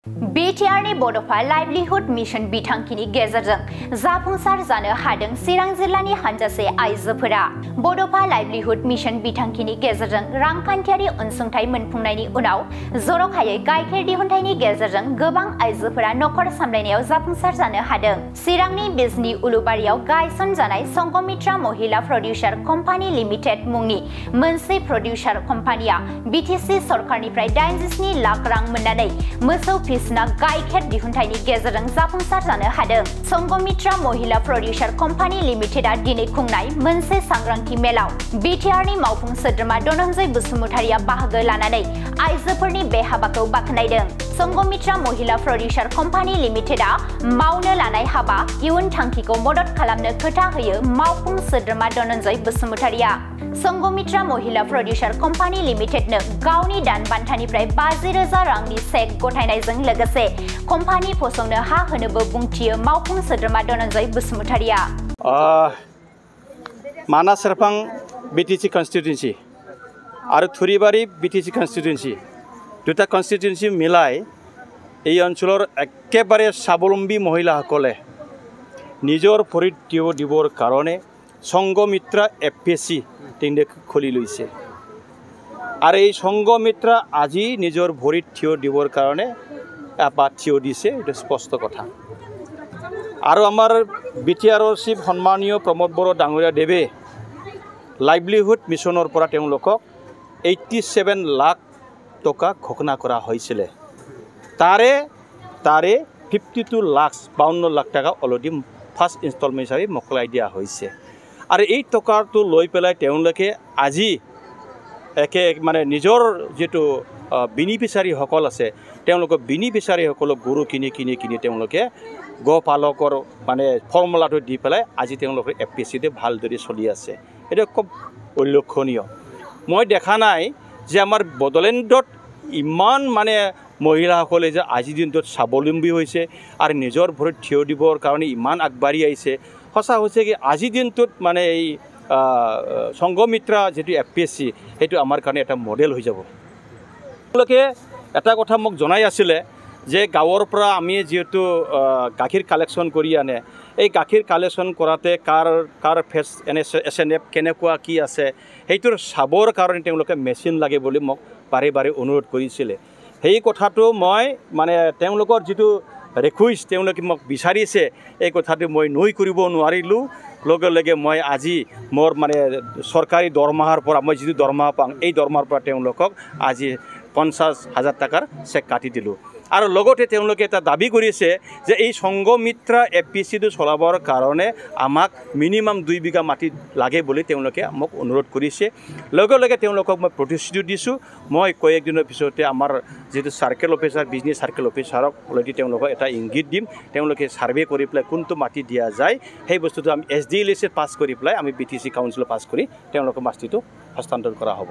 BTRनि Bodofa livelihood mission बिथांखिनि गेजेरजों जाफुंसार जानो हादों चिरां जिल्लानि हानजासे आइजोफोरा बड'फा लाइवलीहुड मिशन बिथांखिनि गेजेरजों रांखान्थियारि अनसुंथाइ मोनफुंनायनि उनाव जर'खायै गाइखेर दिहुनथायनि गेजेरजों गोबां आइजोफोरा नखर सामलायनायाव जाफुंसार जानो हादों। चिरांनि बिजनी उलुबारियाव गायसनजानाय संघमित्रा महिला प्रडिउसार कम्पानी लिमिटेड मुंनि मोनसे प्रडिउसार कम्पानिया BTC सरकारनिफ्राय 87 लाख रां मोननानै मोसौ फिसिना गाइखेर दिहुनथायनि गेजेरजों जाफुंसार जानो हादों। संघमित्रा महिला प्रडिउसार कम्पानी लिमिटेडआ दिनै खुंनाय मोनसे सांग्रांथि मेलाव BTRनि मावफुं सोद्रोमा धनन्जय बसुमतारिया बाहागो लानानै आइजोफोरनि बे हाबाखौ बाख्नायदों। संघमित्रा महिला प्रडिउसार कम्पानी लिमिटेडआ मावनो लानाय हाबा इयुन थांखिखौ मदद खालामनो खोथा होयो मावफुं सोद्रोमा धनन्जय बसुमतारिया। संघमित्रा महिला प्रडिउसार कम्पानी लिमिटेडनो गावनि दान बान्थानिफ्राय 50,000 रांनि चेक गथायनायजों लोगोसे कम्पानी फसंनो हा होनोबो बुंथियो मावफुं सोद्रोमा धनन्जय बसुमतारिया। मानास सेरफां BTC कन्स्टिट्युएन्सि आरो थुरिबारि BTC कन्स्टिट्युएन्सि दुटा कन्स्टिट्युएन्सि मिलाई এই অঞ্চলৰ একেবাৰে স্বাৱলম্বী মহিলাসকলে নিজৰ ভৰিত থিয় দিবৰ কাৰণে সংঘমিত্ৰা FPC খুলি লৈছে আৰু এই সংঘমিত্ৰা আজি নিজৰ ভৰিত থিয় দিবৰ কাৰণে থিয় দিছে, এইটো স্পষ্ট কথা। আৰু আমাৰ BTRৰ চিফ সন্মানীয় প্ৰমোদ বড়ো ডাঙৰীয়া দেৱে লাইভলিহুড মিছনৰ পৰা তেওঁলোকক 87 লাখ টকা ঘোষণা কৰা হৈছিল। তাৰে 52 লাখ 52 লাখ টাকা অলৰেডি ফাৰ্ষ্ট ইনষ্টলমেণ্ট হিচাপে মোকলাই দিয়া হৈছে। আৰু এই টকাটো লৈ পেলাই তেওঁলোকে আজি মানে নিজৰ যেটো বেনিফিচিয়াৰীসকল আছে তেওঁলোকৰ বেনিফিচিয়াৰীসকলক গৰু কিনি তেওঁলোকে গোপালকৰ মানে ফৰ্মুলাটো দি পেলাই আজি তেওঁলোকৰ FPCতে ভালদৰে চলি আছে। এটা খুব উল্লেখনীয়। মই দেখা নাই যে আমাৰ বড়োলেণ্ডত ইমান মানে মহিলাসকলে যে আজিৰ দিনটোত স্বাৱলম্বী হৈছে আৰু নিজৰ ভৰিত থিয় দিবৰ কাৰণে ইমান আগবাঢ়ি আহিছে। সঁচা হৈছে কি আজিৰ দিনটোত মানে এই সংঘমিত্ৰা যেটো FPC সেইটো আমাৰ কাৰণে এটা মডেল হৈ যাব। তেওঁলোকে এটা কথা মোক জনাই আছিলে যে গাঁৱৰ পৰা আমি যেহেতু গাখীৰ কালেকশ্যন কৰি আনে, এই গাখীৰ কালেকশ্যন কৰাতে কাৰ ফেচ SNF কেনেকুৱা কি আছে সেইটোৰ চাবৰ কাৰণে তেওঁলোকে মেচিন লাগে বুলি মোক বাৰে বাৰে অনুৰোধ কৰিছিলে। সেই কথাটো মই মানে তেওঁলোকৰ যেটো ৰিকুৱেষ্ট তেওঁলোকে মোক বিচাৰিছে এই কথাটো মই নৈ কৰিব নোৱাৰিলোঁ। লগে লগে মই আজি মোৰ মানে চৰকাৰী দৰমহাৰ পৰা মই যেটো দৰমহা পাওঁ এই দৰমহাৰ পৰা তেওঁলোকক আজি 50,000 টকাৰ চেক কাটি দিলোঁ। আৰু লগতে তেওঁলোকে এটা দাবী কৰিছে যে এই সংঘমিত্ৰা FPCটো চলাবৰ কাৰণে আমাক মিনিমাম 2 বিঘা মাটি লাগে বুলি তেওঁলোকে মোক অনুৰোধ কৰিছে। লগে লগে তেওঁলোকক মই প্ৰতিশ্ৰুতি দিছোঁ মই কয়েকদিনৰ পিছতে আমাৰ যেটো circle officer business circle অফিচাৰক already তেওঁলোকক এটা ইংগিত দিম। তেওঁলোকে সাৰ্ভে কৰি পেলাই কোনটো মাটি দিয়া যায় সেই বস্তুটো আমি SDLC পাছ কৰি পেলাই আমি BTC কাউন্সিল পাছ কৰি তেওঁলোকৰ মাটিটো হস্তান্তৰ কৰা হ'ব।